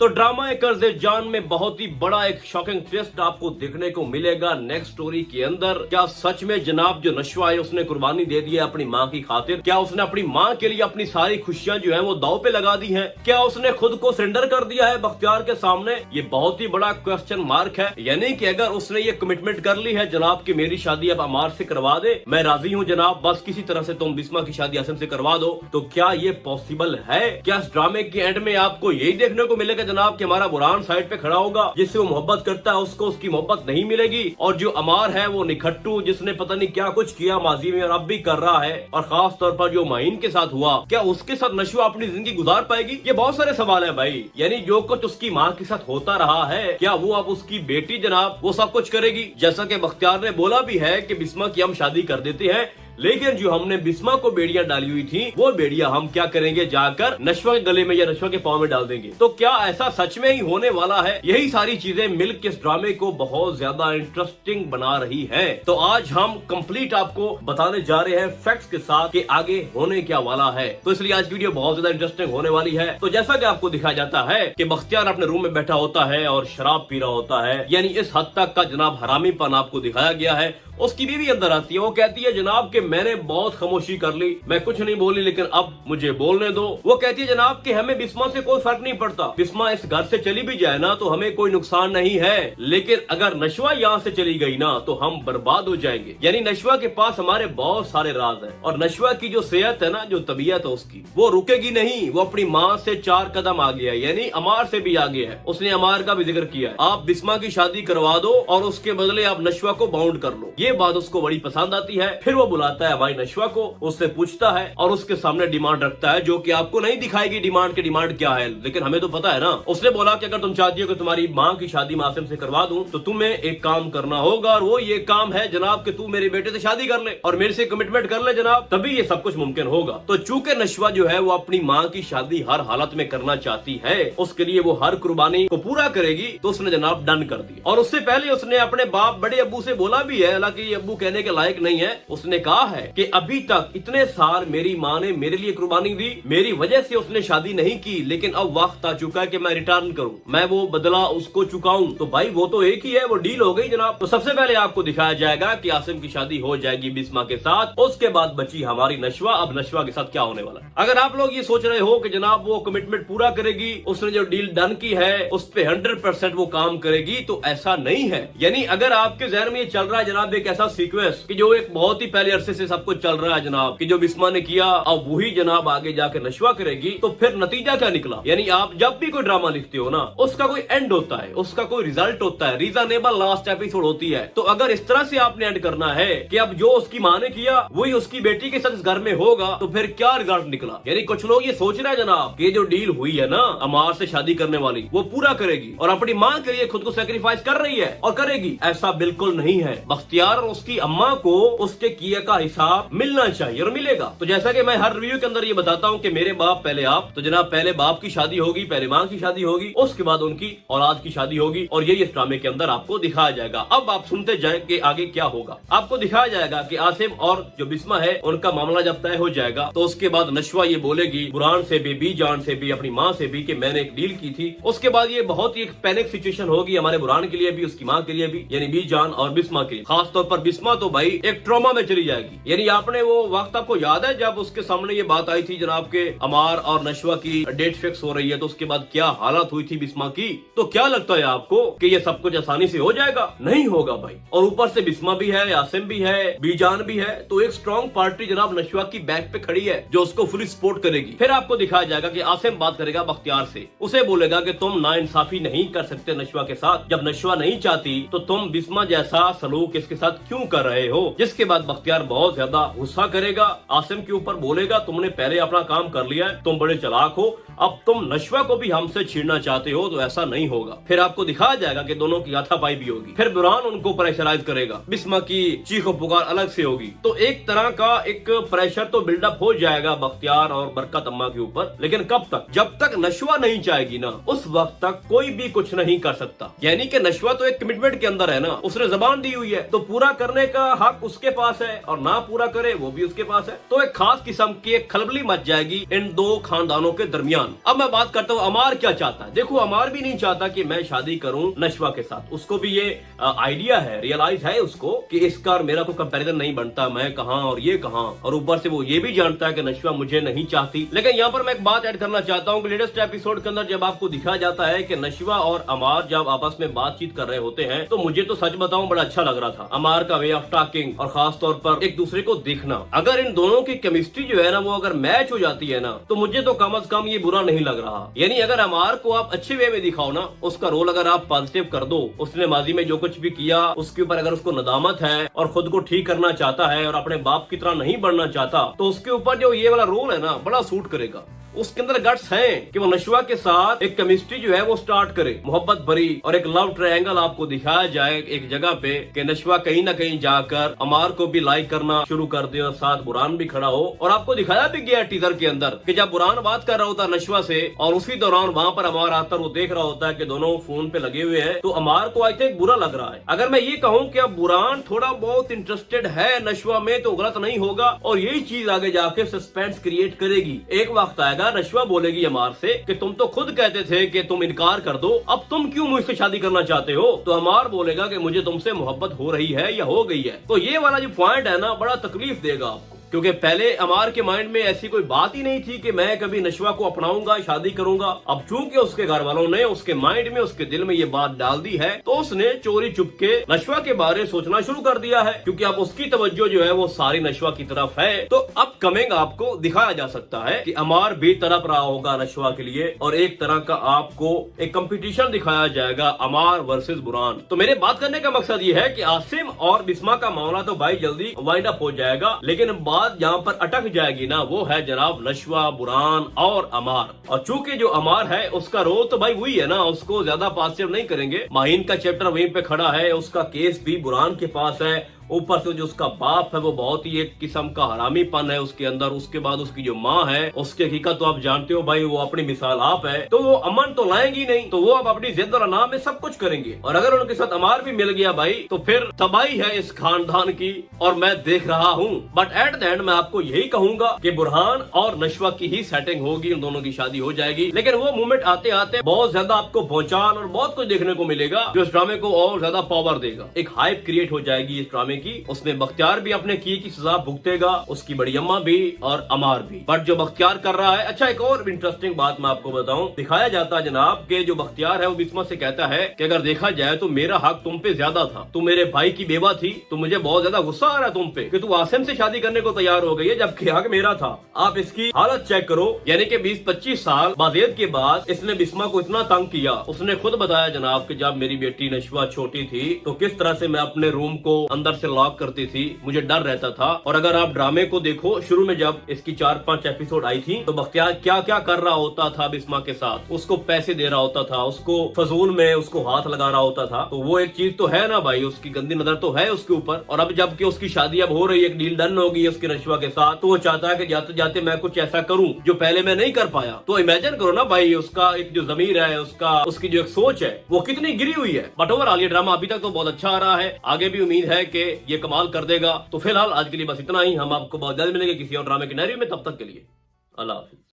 तो ड्रामा कर्ज़ जान में बहुत ही बड़ा एक शॉकिंग ट्विस्ट आपको देखने को मिलेगा नेक्स्ट स्टोरी के अंदर। क्या सच में जनाब जो नशवा है उसने कुर्बानी दे दी है अपनी माँ की खातिर? क्या उसने अपनी माँ के लिए अपनी सारी खुशियाँ जो है वो दाव पे लगा दी है? क्या उसने खुद को सरेंडर कर दिया है बख्तियार के सामने? ये बहुत ही बड़ा क्वेश्चन मार्क है। यानी कि अगर उसने ये कमिटमेंट कर ली है जनाब की मेरी शादी अब अमार से करवा दे, मैं राजी हूँ जनाब, बस किसी तरह से तुम बिस्मा की शादी आसिम से करवा दो, तो क्या ये पॉसिबल है? क्या इस ड्रामे के एंड में आपको यही देखने को मिलेगा जनाब कि हमारा बुरहान साइड पे खड़ा होगा, जिससे वो मोहब्बत करता है उसको उसकी मोहब्बत नहीं मिलेगी, और जो अमार है वो निखट्टू जिसने पता नहीं क्या कुछ किया माजी में और अब भी कर रहा है, और खास तौर पर जो माइन के साथ हुआ, क्या उसके साथ नशवा अपनी जिंदगी गुजार पाएगी? ये बहुत सारे सवाल है भाई। यानी जो कुछ उसकी माँ के साथ होता रहा है, क्या वो अब उसकी बेटी जनाब वो सब कुछ करेगी? जैसा कि बख्तियार ने बोला भी है कि बिस्मा की हम शादी कर देते हैं, लेकिन जो हमने बिस्मा को बेड़ियां डाली हुई थी वो बेड़ियां हम क्या करेंगे, जाकर नशवा के गले में या नशवा के पाँव में डाल देंगे। तो क्या ऐसा सच में ही होने वाला है? यही सारी चीजें मिलकर इस ड्रामे को बहुत ज्यादा इंटरेस्टिंग बना रही है। तो आज हम कंप्लीट आपको बताने जा रहे हैं फैक्ट्स के साथ कि आगे होने क्या वाला है। तो इसलिए आज की वीडियो बहुत ज्यादा इंटरेस्टिंग होने वाली है। तो जैसा कि आपको दिखाया जाता है कि बख्तियार अपने रूम में बैठा होता है और शराब पी रहा होता है, यानी इस हद तक का जनाब हरामीपन आपको दिखाया गया है। उसकी बीवी अंदर आती है, वो कहती है जनाब कि मैंने बहुत खामोशी कर ली, मैं कुछ नहीं बोली, लेकिन अब मुझे बोलने दो। वो कहती है जनाब कि हमें बिस्मा से कोई फर्क नहीं पड़ता, बिस्मा इस घर से चली भी जाए ना तो हमें कोई नुकसान नहीं है, लेकिन अगर नशवा यहाँ से चली गई ना तो हम बर्बाद हो जाएंगे। यानी नशवा के पास हमारे बहुत सारे राज हैं, और नशवा की जो सेहत है ना, जो तबीयत है उसकी, वो रुकेगी नहीं। वो अपनी माँ से 4 कदम आगे है, यानी अमार से भी आगे है। उसने अमार का भी जिक्र किया है, आप बिस्मा की शादी करवा दो और उसके बदले आप नशवा को बाउंड कर लो। ये बात उसको बड़ी पसंद आती है। फिर वो बुलाता है भाई नशवा को, उससे पूछता है और उसके सामने डिमांड रखता है, जो कि आपको नहीं दिखाएगी डिमांड की डिमांड क्या है, लेकिन हमें तो पता है ना। उसने बोला कि अगर तुम चाहती हो कि तुम्हारी माँ की शादी मैं आसिम से करवा दूं, तो तुम्हें एक काम करना होगा, और वो ये काम है जनाब कि तू मेरे बेटे से शादी कर ले और मेरे से कमिटमेंट कर ले जनाब, तभी ये सब कुछ मुमकिन होगा। तो चूंकि नशवा जो है वो अपनी माँ की शादी हर हालत में करना चाहती है, उसके लिए वो हर कुर्बानी को पूरा करेगी, तो उसने जनाब डन कर दिया। और उससे पहले उसने अपने बाप बड़े अब्बू से बोला भी है, हालांकि अब्बू कहने के लायक नहीं है, उसने कहा है कि अभी तक इतने साल मेरी माँ ने मेरे लिए कुर्बानी दी, मेरी वजह से उसने शादी नहीं की, लेकिन अब वक्त आ चुका है कि मैं रिटर्न करूं, मैं वो बदला उसको चुकाऊं। तो भाई वो तो एक ही है, वो डील हो गई जनाब। तो सबसे पहले आपको दिखाया जाएगा कि आसिम की शादी हो जाएगी बिस्मा के साथ, उसके बाद बची हमारी नशवा। अब नशवा के साथ क्या होने वाला है? अगर आप लोग ये सोच रहे हो कि जनाब वो कमिटमेंट पूरा करेगी, उसने जो डील डन की है उस पे 100% वो काम करेगी, तो ऐसा नहीं है। यानी अगर आपके जहन में ये चल रहा है जनाब एक ऐसा सीक्वेंस कि जो एक बहुत ही पहले अरसे से सब कुछ चल रहा है जनाब, कि जो बिस्मा ने किया अब वही जनाब आगे जाके नशवा करेगी, तो फिर नतीजा क्या निकला? यानी आप जब भी कोई ड्रामा लिखते हो ना, उसका कोई एंड होता है, उसका कोई रिजल्ट होता है, रीजनेबल लास्ट एपिसोड होती है। तो अगर इस तरह से आपने एंड करना है कि अब जो उसकी माँ ने किया वही उसकी बेटी के साथ इस घर में होगा, तो फिर क्या रिजल्ट निकला? यानी कुछ लोग ये सोच रहे हैं जनाब कि जो डील हुई है ना अमार से शादी करने वाली, वो पूरा करेगी और अपनी माँ के लिए खुद को सेक्रीफाइस कर रही है और करेगी। ऐसा बिल्कुल नहीं है। बख्तियार और उसकी अम्मा को उसके किए का हिसाब मिलना चाहिए और मिलेगा। तो जैसा कि मैं हर रिव्यू के अंदर ये बताता हूँ कि मेरे बाप पहले आप, तो जनाब पहले बाप की शादी होगी, पहले माँ की शादी होगी, उसके बाद उनकी औलाद की शादी होगी, और यही इस ड्रामे के अंदर आपको दिखाया जाएगा। अब आप सुनते जाए कि आगे क्या होगा। आपको दिखाया जाएगा कि आसिम और जो बिस्मा है उनका मामला जब तय हो जाएगा, तो उसके बाद नशवा ये बोलेगी बुरहान से भी, बीजान से भी, अपनी माँ से भी कि मैंने एक डील की थी। उसके बाद ये बहुत ही एक पैनिक सिचुएशन होगी हमारे बुरहान के लिए भी, उसकी माँ के लिए भी, यानी बीजान और बिस्मा के लिए। खास तौर पर बिस्मा तो भाई एक ट्रॉमा में चली जाएगी। यानी आपने वो वक्त आपको याद है जब उसके सामने ये बात आई थी जनाब के अमार और नशवा की डेट फिक्स हो रही है, तो उसके बाद क्या हालत हुई थी बिस्मा की? तो क्या लगता है आपको कि ये सब कुछ आसानी से हो जाएगा? नहीं होगा भाई। और ऊपर से बिस्मा भी है, आसिम भी है, बीजान भी है, तो एक स्ट्रॉन्ग पार्टी जनाब नशवा की बैक पे खड़ी है जो उसको फुली सपोर्ट करेगी। फिर आपको दिखाया जाएगा कि आसिम बात करेगा बख्तियार से, उसे बोलेगा कि तुम नाइंसाफी नहीं कर सकते नशवा के साथ, जब नशवा नहीं चाहती तो तुम बिस्मा जैसा सलूक इसके साथ क्यों कर रहे हो? जिसके बाद बख्तियार बहुत ज्यादा गुस्सा करेगा, आसिम के ऊपर बोलेगा तुमने पहले अपना काम कर लिया है, तुम बड़े चालाक हो, अब तुम नशवा को भी हमसे छीनना चाहते हो, तो ऐसा नहीं होगा। फिर आपको दिखाया जाएगा कि दोनों की हाथापाई भी होगी। फिर बुरहान उनको प्रेशराइज करेगा, बिस्मा की चीखो पुकार अलग से होगी। तो एक तरह का एक प्रेशर तो बिल्डअप हो जाएगा बख्तियार और बरकत अम्मा के ऊपर, लेकिन कब तक? जब तक नशवा नहीं चाहेगी ना, उस वक्त तक कोई भी कुछ नहीं कर सकता। यानी कि नशवा तो एक कमिटमेंट के अंदर है ना, उसने जबान दी हुई है, तो पूरा करने का हक उसके पास है, और ना पूरा करे वो भी उसके पास है। तो एक खास किस्म की एक खलबली मच जाएगी इन दो खानदानों के दरमियान। अब मैं बात करता हूँ अमार क्या चाहता है। देखो अमार भी नहीं चाहता कि मैं शादी करूं नशवा के साथ, उसको भी ये आइडिया है, रियलाइज है उसको कि इसका और मेरा कोई कंपैरिजन नहीं बनता, मैं कहां और ये कहां, और ऊपर से वो ये भी जानता है कि नशवा मुझे नहीं चाहती। लेकिन यहाँ पर मैं एक बात ऐड करना चाहता हूँ कि लेटेस्ट एपिसोड के अंदर जब आपको दिखाया जाता है कि नशवा और अमार जब आपस में बातचीत कर रहे होते हैं तो मुझे तो सच बताऊं बड़ा अच्छा लग रहा था। अमार का वे ऑफ टॉकिंग और खास तौर पर एक दूसरे को देखना, अगर इन दोनों की केमिस्ट्री जो है ना वो अगर मैच हो जाती है ना तो मुझे तो कम से कम ये बुरा नहीं लग रहा। यानी अगर अमार को आप अच्छे वे में दिखाओ ना, उसका रोल अगर आप पॉजिटिव कर दो, उसने माजी में जो कुछ भी किया उसके ऊपर अगर उसको नदामत है और खुद को ठीक करना चाहता है और अपने बाप की तरह नहीं बढ़ना चाहता, तो उसके ऊपर जो ये वाला रोल है ना बड़ा सूट करेगा। उसके अंदर गट्स हैं कि वो नशवा के साथ एक केमिस्ट्री जो है वो स्टार्ट करे, मोहब्बत भरी, और एक लव ट्रायंगल आपको दिखाया जाए एक जगह पे कि नशवा कहीं ना कहीं जाकर अमार को भी लाइक करना शुरू कर दे और साथ बुरान भी खड़ा हो। और आपको दिखाया भी गया टीजर के अंदर कि जब बुरान बात कर रहा होता है नशवा से और उसी दौरान वहाँ पर अमार आता है, वो देख रहा होता है कि दोनों फोन पे लगे हुए हैं, तो अमार को आई थिंक बुरा लग रहा है। अगर मैं ये कहूँ कि अब बुरान थोड़ा बहुत इंटरेस्टेड है नशवा में तो गलत नहीं होगा, और यही चीज आगे जाके सस्पेंस क्रिएट करेगी। एक वक्त आएगा नशवा बोलेगी अमार से कि तुम तो खुद कहते थे कि तुम इनकार कर दो, अब तुम क्यों मुझसे शादी करना चाहते हो? तो अमार बोलेगा कि मुझे तुमसे मोहब्बत हो रही है या हो गई है। तो ये वाला जो पॉइंट है ना बड़ा तकलीफ देगा आपको, क्योंकि पहले अमार के माइंड में ऐसी कोई बात ही नहीं थी कि मैं कभी नशवा को अपनाऊंगा, शादी करूंगा। अब चूंकि उसके घर वालों ने उसके माइंड में, उसके दिल में ये बात डाल दी है, तो उसने चोरी चुपके नशवा के बारे सोचना शुरू कर दिया है, क्योंकि अब उसकी तवज्जो जो है वो सारी नशवा की तरफ है। तो अब कमिंग आपको दिखाया जा सकता है कि अमार भी तड़प रहा होगा नशवा के लिए, और एक तरह का आपको एक कंपटीशन दिखाया जाएगा अमार वर्सेस बुरान। तो मेरे बात करने का मकसद ये है कि आसिम और बिस्मा का मामला तो भाई जल्दी वाइंड अप हो जाएगा, लेकिन जहाँ पर अटक जाएगी ना वो है जनाब नशवा, बुरान और अमार। और चूंकि जो अमार है उसका रोल तो भाई वही है ना, उसको ज्यादा पॉजिटिव नहीं करेंगे। माहीन का चैप्टर वहीं पे खड़ा है, उसका केस भी बुरान के पास है, ऊपर से जो उसका बाप है वो बहुत ही एक किस्म का हरामीपन है उसके अंदर। उसके बाद उसकी जो माँ है उसकी हकीकत तो आप जानते हो भाई, वो अपनी मिसाल आप है, तो वो अमन तो लाएंगी नहीं, तो वो अब अपनी जिद और अना में सब कुछ करेंगे। और अगर उनके साथ अमार भी मिल गया भाई तो फिर तबाही है इस खानदान की, और मैं देख रहा हूँ। बट एट द एंड मैं आपको यही कहूंगा कि बुरहान और नशवा की ही सेटिंग होगी, उन दोनों की शादी हो जाएगी। लेकिन वो मोमेंट आते आते बहुत ज्यादा आपको भौचाल और बहुत कुछ देखने को मिलेगा जो इस ड्रामे को और ज्यादा पावर देगा। एक हाइप क्रिएट हो जाएगी इस ड्रामे की। उसमें बख्तियार भी अपने किए की सजा भुगतेगा, उसकी बड़ी अम्मा भी और अमार भी। बट जो बख्तियार कर रहा है, अच्छा एक और इंटरेस्टिंग बात मैं आपको बताऊं, दिखाया जाता है जनाब कि जो बख्तियार है वो बिस्मा से कहता है कि अगर देखा जाए तो मेरा हक तुम पे ज्यादा था, तुम मेरे भाई की बेवा थी, तो मुझे बहुत ज्यादा गुस्सा आ रहा है तुम पे कि तू आसिम से शादी करने को तैयार हो गई है जबकि हक मेरा था। आप इसकी हालत चेक करो, यानी कि 20-25 साल बाज़ेद के बाद इसने बिस्मा को इतना तंग किया। उसने खुद बताया जनाब कि जब मेरी बेटी नशवा छोटी थी तो किस तरह से मैं अपने रूम को अंदर से लॉक करती थी, मुझे डर रहता था। और अगर आप ड्रामे को देखो, शुरू में जब इसकी 4-5 एपिसोड आई थी तो बख्तियार क्या क्या कर रहा होता था बिस्मा के साथ, उसको पैसे दे रहा होता था, उसको फजूल में उसको हाथ लगा रहा होता था। तो वो एक चीज तो है ना भाई, उसकी गंदी नजर तो है उसके ऊपर। और अब जबकि उसकी शादी अब हो रही है, एक डील डन हो गई है उसकी नशवा के साथ, तो वो चाहता है कि जाते जाते मैं कुछ ऐसा करूं जो पहले मैं नहीं कर पाया। तो इमेजिन करो ना भाई, उसका एक जो जमीर है, उसकी जो एक सोच है वो कितनी गिरी हुई है। बट ओवरऑल ये ड्रामा अभी तक तो बहुत अच्छा आ रहा है, आगे भी उम्मीद है कि ये कमाल कर देगा। तो फिलहाल आज के लिए बस इतना ही। हम आपको बहुत जल्द मिलेंगे किसी और ड्रामे की नैरी में, तब तक के लिए अल्लाह हाफिज।